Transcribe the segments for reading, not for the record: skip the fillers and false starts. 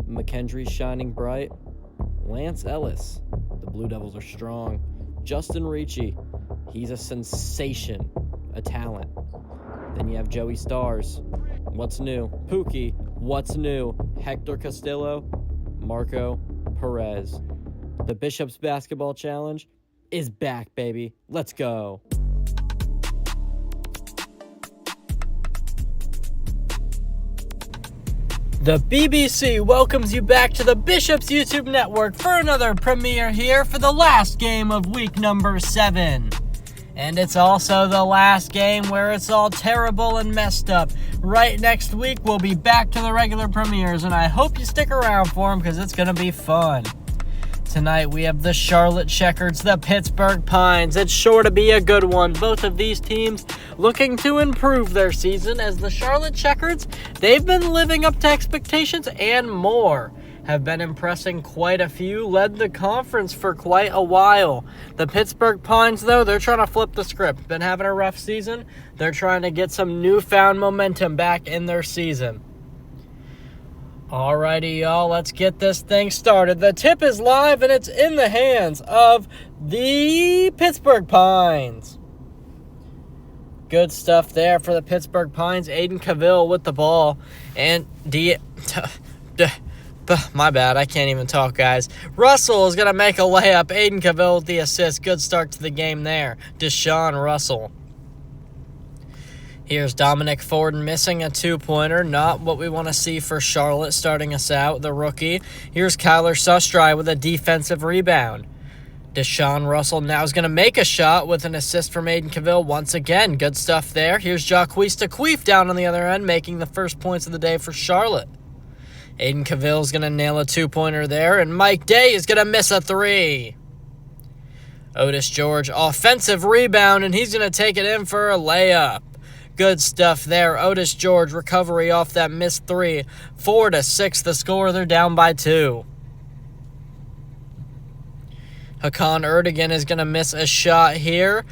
McKendry's shining bright. Lance Ellis. The Blue Devils are strong. Justin Ricci. He's a sensation. A talent. Then you have Joey Stars. What's new? Pookie. What's new? Hector Castillo. Marco Perez. The Bishops Basketball Challenge is back, baby. Let's go. The BBC welcomes you back to the Bishops YouTube network for another premiere here for the last game of week number 7. And it's also the last game where it's all terrible and messed up. Right next week, we'll be back to the regular premieres, and I hope you stick around for them because it's going to be fun. Tonight, we have the Charlotte Checkereds, the Pittsburgh Pines. It's sure to be a good one. Both of these teams looking to improve their season, as the Charlotte Checkereds, they've been living up to expectations and more. Have been impressing quite a few, led the conference for quite a while. The Pittsburgh Pines, though, they're trying to flip the script. Been having a rough season. They're trying to get some newfound momentum back in their season. Alrighty, y'all, let's get this thing started. The tip is live, and it's in the hands of the Pittsburgh Pines. Good stuff there for the Pittsburgh Pines. Aiden Cavill with the ball. And my bad, I can't even talk, guys. Russell is going to make a layup. Aiden Cavill with the assist. Good start to the game there. Deshaun Russell. Here's Dominic Ford missing a two-pointer. Not what we want to see for Charlotte starting us out, the rookie. Here's Kyler Sustry with a defensive rebound. Deshaun Russell now is going to make a shot with an assist from Aiden Cavill once again. Good stuff there. Here's Jacquees Queef down on the other end, making the first points of the day for Charlotte. Aiden Cavill is going to nail a two-pointer there, and Mike Day is going to miss a three. Otis George, offensive rebound, and he's going to take it in for a layup. Good stuff there. Otis George, recovery off that missed three. 4-6 the score. They're down by 2. Hakan Erdogan is going to miss a shot here.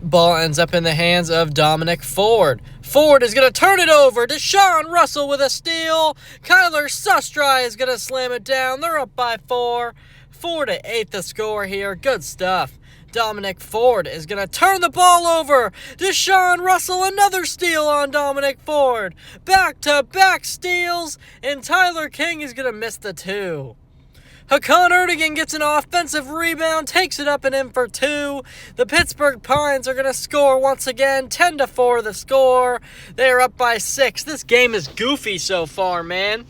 Ball ends up in the hands of Dominic Ford. Ford is going to turn it over. Deshaun Russell with a steal. Kyler Sustry is going to slam it down. They're up by 4. 4-8 the score here. Good stuff. Dominic Ford is going to turn the ball over. Deshaun Russell, another steal on Dominic Ford. Back-to-back steals, and Tyler King is going to miss the 2. Hakan Erdogan gets an offensive rebound, takes it up and in for 2. The Pittsburgh Pines are going to score once again. 10-4 the score. They are up by 6. This game is goofy so far, man.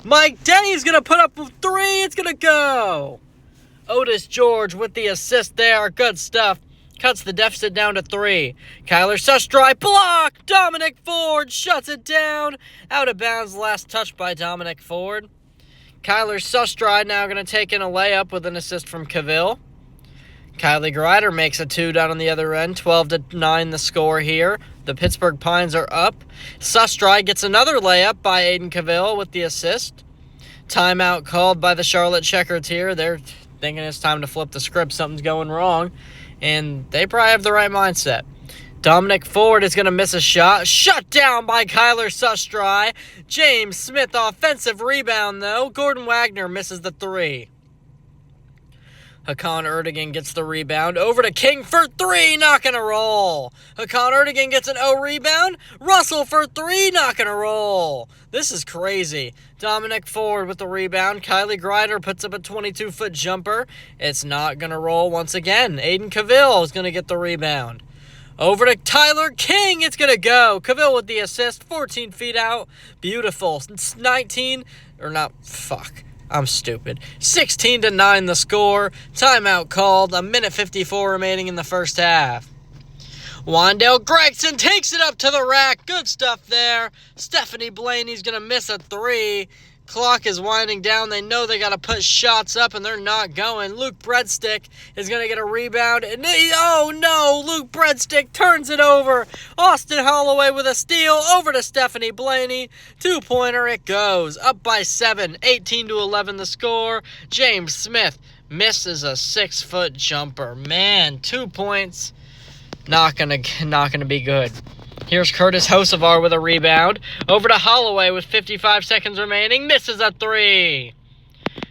Mike Day is going to put up 3. It's going to go. Otis George with the assist there. Good stuff. Cuts the deficit down to 3. Kyler Sustry block. Dominic Ford shuts it down. Out of bounds. Last touch by Dominic Ford. Kyler Sustry now going to take in a layup with an assist from Cavill. Kylie Greider makes a 2 down on the other end. 12-9 the score here. The Pittsburgh Pines are up. Sustry gets another layup by Aiden Cavill with the assist. Timeout called by the Charlotte Checkereds here. They're thinking it's time to flip the script. Something's going wrong. And they probably have the right mindset. Dominic Ford is going to miss a shot. Shut down by Kyler Sustry. James Smith offensive rebound, though. Gordon Wagner misses the 3. Hakan Erdogan gets the rebound. Over to King for 3. Not going to roll. Hakan Erdogan gets an O rebound. Russell for 3. Not going to roll. This is crazy. Dominic Ford with the rebound. Kylie Greider puts up a 22-foot jumper. It's not going to roll once again. Aiden Cavill is going to get the rebound. Over to Tyler King. It's going to go. Cavill with the assist. 14 feet out. Beautiful. It's 19. Or not. Fuck. I'm stupid. 16-9 the score. Timeout called. 1:54 remaining in the first half. Wandale Gregson takes it up to the rack. Good stuff there. Stephanie Blaney's going to miss a 3. Clock is winding down. They know they got to put shots up, and they're not going. Luke Breadstick is going to get a rebound. And oh, no. Luke Breadstick turns it over. Austin Holloway with a steal over to Stephanie Blaney. 2-pointer. It goes. Up by 7. 18-11 the score. James Smith misses a 6-foot jumper. Man, 2 points. Not gonna be good. Here's Curtis Hocevar with a rebound. Over to Holloway with 55 seconds remaining. Misses a three.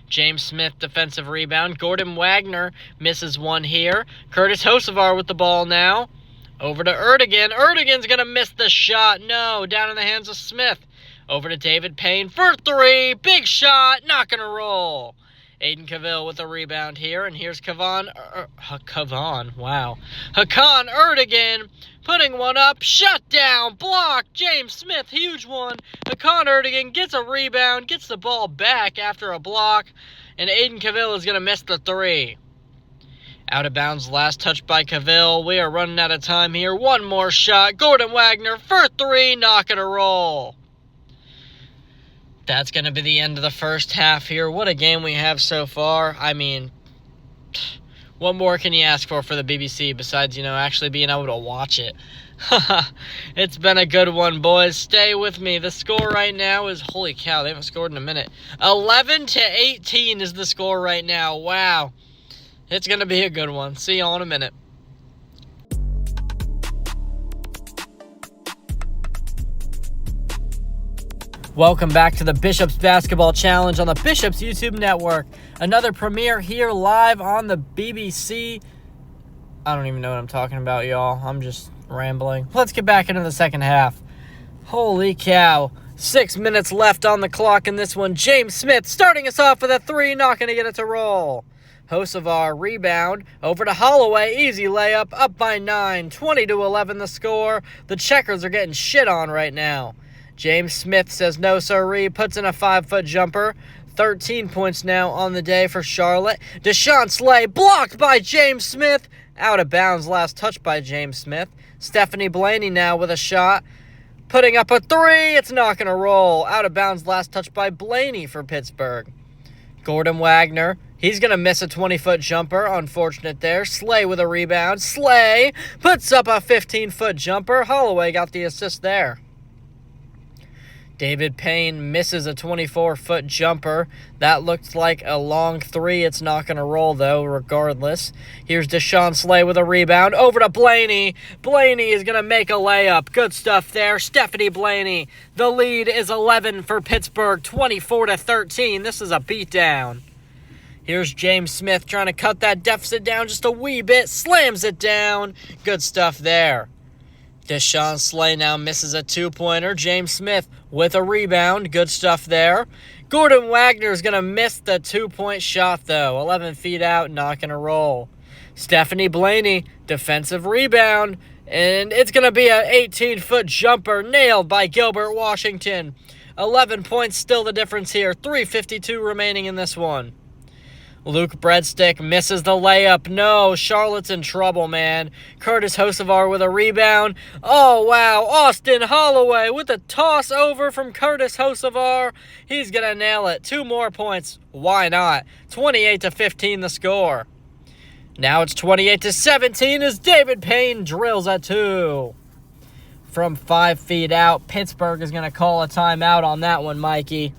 James Smith, defensive rebound. Gordon Wagner misses one here. Curtis Hocevar with the ball now. Over to Erdogan. Erdogan's going to miss the shot. No, down in the hands of Smith. Over to David Payne for three. Big shot. Not going to roll. Aiden Cavill with a rebound here. And here's Hakan Erdogan putting one up. Shut down. Block. James Smith. Huge one. Hakan Erdogan gets a rebound. Gets the ball back after a block. And Aiden Cavill is going to miss the three. Out of bounds. Last touch by Cavill. We are running out of time here. One more shot. Gordon Wagner for three. Not going to roll. That's going to be the end of the first half here. What a game we have so far. I mean, what more can you ask for the BBC besides, actually being able to watch it? It's been a good one, boys. Stay with me. The score right now is, holy cow, they haven't scored in a minute. 11-18 is the score right now. Wow. It's going to be a good one. See y'all in a minute. Welcome back to the Bishops Basketball Challenge on the Bishops YouTube Network. Another premiere here live on the BBC. I don't even know what I'm talking about, y'all. I'm just rambling. Let's get back into the second half. Holy cow. 6 minutes left on the clock in this one. James Smith starting us off with a three. Not going to get it to roll. Hocevar rebound. Over to Holloway. Easy layup. Up by 9. 20-11 the score. The Checkers are getting shit on right now. James Smith says no sirree, puts in a 5-foot jumper. 13 points now on the day for Charlotte. Deshaun Slay blocked by James Smith. Out of bounds, last touch by James Smith. Stephanie Blaney now with a shot. Putting up a three. It's not going to roll. Out of bounds, last touch by Blaney for Pittsburgh. Gordon Wagner. He's going to miss a 20-foot jumper. Unfortunate there. Slay with a rebound. Slay puts up a 15-foot jumper. Holloway got the assist there. David Payne misses a 24-foot jumper. That looked like a long three. It's not going to roll, though, regardless. Here's Deshaun Slay with a rebound. Over to Blaney. Blaney is going to make a layup. Good stuff there. Stephanie Blaney. The lead is 11 for Pittsburgh, 24-13. This is a beatdown. Here's James Smith trying to cut that deficit down just a wee bit. Slams it down. Good stuff there. Deshaun Slay now misses a two-pointer. James Smith with a rebound. Good stuff there. Gordon Wagner is going to miss the two-point shot, though. 11 feet out, not going to roll. Stephanie Blaney, defensive rebound. And it's going to be an 18-foot jumper nailed by Gilbert Washington. 11 points still the difference here. 3:52 remaining in this one. Luke Breadstick misses the layup. No, Charlotte's in trouble, man. Curtis Hocevar with a rebound. Oh, wow. Austin Holloway with a toss over from Curtis Hocevar. He's going to nail it. 2 more points. Why not? 28-15 the score. Now it's 28-17 as David Payne drills a 2. From 5 feet out, Pittsburgh is going to call a timeout on that one, Mikey.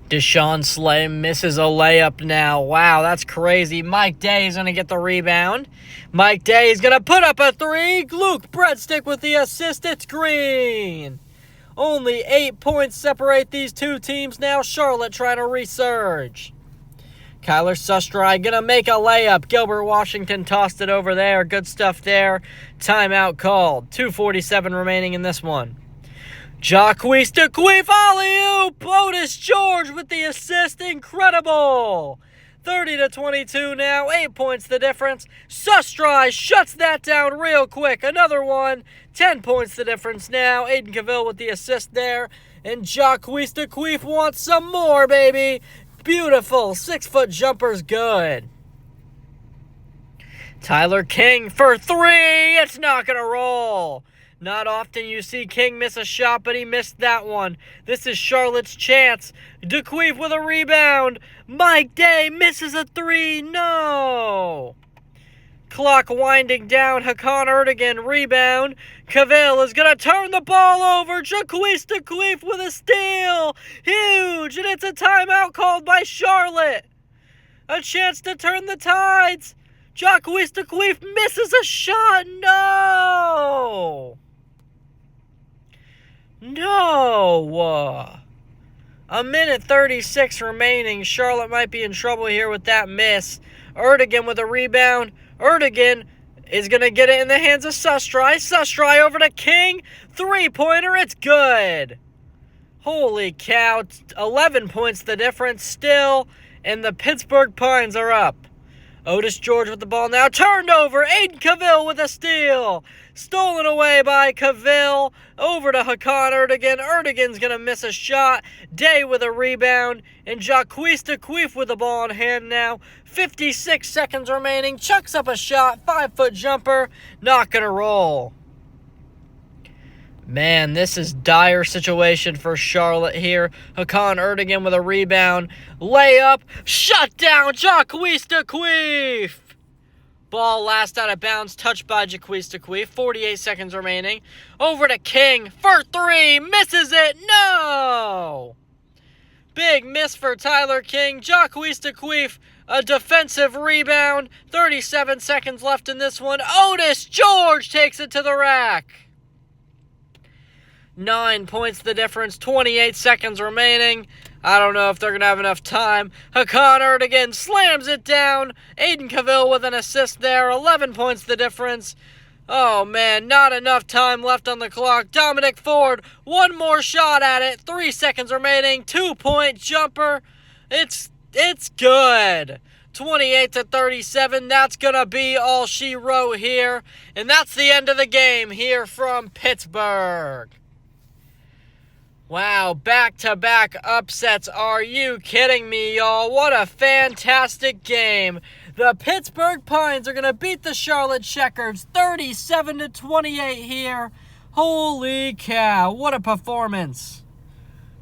Deshaun Slay misses a layup now. Wow, that's crazy. Mike Day is going to get the rebound. Mike Day is going to put up a three. Luke Breadstick with the assist. It's green. Only 8 points separate these two teams now. Charlotte trying to resurge. Kyler Sustry going to make a layup. Gilbert Washington tossed it over there. Good stuff there. Timeout called. 2:47 remaining in this one. Jacquees to Queef, alley-oop! Otis George with the assist, incredible! 30-22 now, 8 points the difference. Sustry shuts that down real quick, another one. 10 points the difference now. Aiden Cavill with the assist there. And Jacquees to Queef wants some more, baby. Beautiful, 6-foot jumper's good. Tyler King for three, it's not gonna roll. Not often you see King miss a shot, but he missed that one. This is Charlotte's chance. DeQueef with a rebound. Mike Day misses a three. No. Clock winding down. Hakan Erdogan rebound. Cavill is going to turn the ball over. Jacquees DeQueef with a steal. Huge. And it's a timeout called by Charlotte. A chance to turn the tides. Jacques misses a shot. No! No! A minute 36 remaining. Charlotte might be in trouble here with that miss. Erdogan with a rebound. Erdogan is going to get it in the hands of Sustry. Sustry over to King. Three-pointer. It's good. Holy cow. 11 points the difference still. And the Pittsburgh Pines are up. Otis George with the ball now. Turned over. Aiden Cavill with a steal. Stolen away by Cavill. Over to Hakan Erdogan. Erdogan's going to miss a shot. Day with a rebound. And Jacques with the ball in hand now. 56 seconds remaining. Chucks up a shot. 5-foot jumper. Not going to roll. Man, this is dire situation for Charlotte here. Hakan Erdogan with a rebound. Layup. Shut down. Jacques. Ball last out of bounds. Touched by Jacques. 48 seconds remaining. Over to King. For three. Misses it. No! Big miss for Tyler King. Jacques. A defensive rebound. 37 seconds left in this one. Otis George takes it to the rack. 9 points the difference, 28 seconds remaining. I don't know if they're going to have enough time. Hakan Erdogan slams it down. Aiden Cavill with an assist there, 11 points the difference. Oh man, not enough time left on the clock. Dominic Ford, one more shot at it, 3 seconds remaining, 2-point jumper. It's good. 28-37, that's going to be all she wrote here. And that's the end of the game here from Pittsburgh. Wow, back-to-back upsets. Are you kidding me, y'all? What a fantastic game. The Pittsburgh Pines are going to beat the Charlotte Checkereds 37-28 here. Holy cow, what a performance.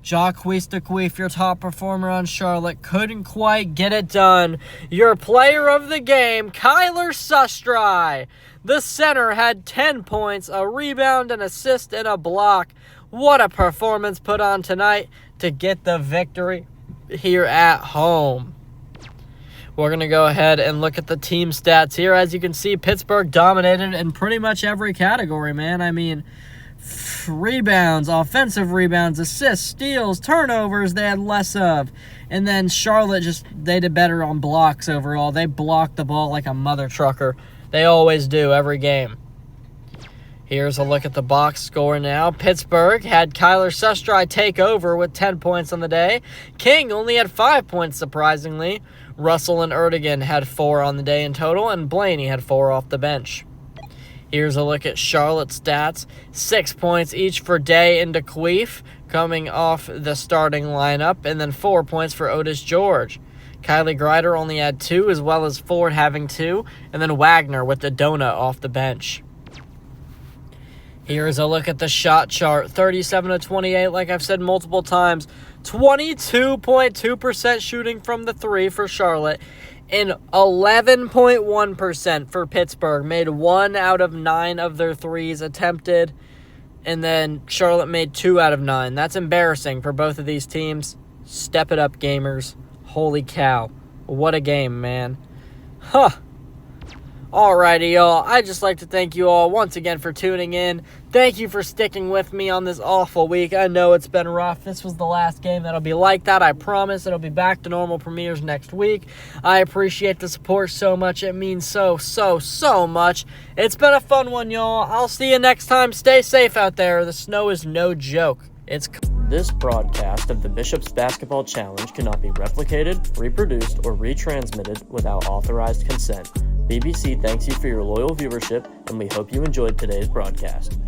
Jacques, your top performer on Charlotte, couldn't quite get it done. Your player of the game, Kyler Sustry. The center had 10 points, a rebound, an assist, and a block. What a performance put on tonight to get the victory here at home. We're going to go ahead and look at the team stats here. As you can see, Pittsburgh dominated in pretty much every category, man. I mean, rebounds, offensive rebounds, assists, steals, turnovers, they had less of. And then Charlotte they did better on blocks overall. They blocked the ball like a mother trucker. They always do every game. Here's a look at the box score now. Pittsburgh had Kyler Sustry take over with 10 points on the day. King only had 5 points, surprisingly. Russell and Erdogan had 4 on the day in total, and Blaney had 4 off the bench. Here's a look at Charlotte's stats. 6 points each for Day and Queef coming off the starting lineup, and then 4 points for Otis George. Kylie Greider only had 2, as well as Ford having 2, and then Wagner with the donut off the bench. Here's a look at the shot chart. 37-28, like I've said multiple times. 22.2% shooting from the three for Charlotte and 11.1% for Pittsburgh. Made 1 out of 9 of their threes attempted, and then Charlotte made 2 out of 9. That's embarrassing for both of these teams. Step it up, gamers. Holy cow. What a game, man. Huh. Alrighty, y'all. I'd just like to thank you all once again for tuning in. Thank you for sticking with me on this awful week. I know it's been rough. This was the last game that'll be like that. I promise it'll be back to normal premieres next week. I appreciate the support so much. It means so much. It's been a fun one, y'all. I'll see you next time. Stay safe out there. The snow is no joke. This broadcast of the Bishop's Basketball Challenge cannot be replicated, reproduced, or retransmitted without authorized consent. BBC thanks you for your loyal viewership, and we hope you enjoyed today's broadcast.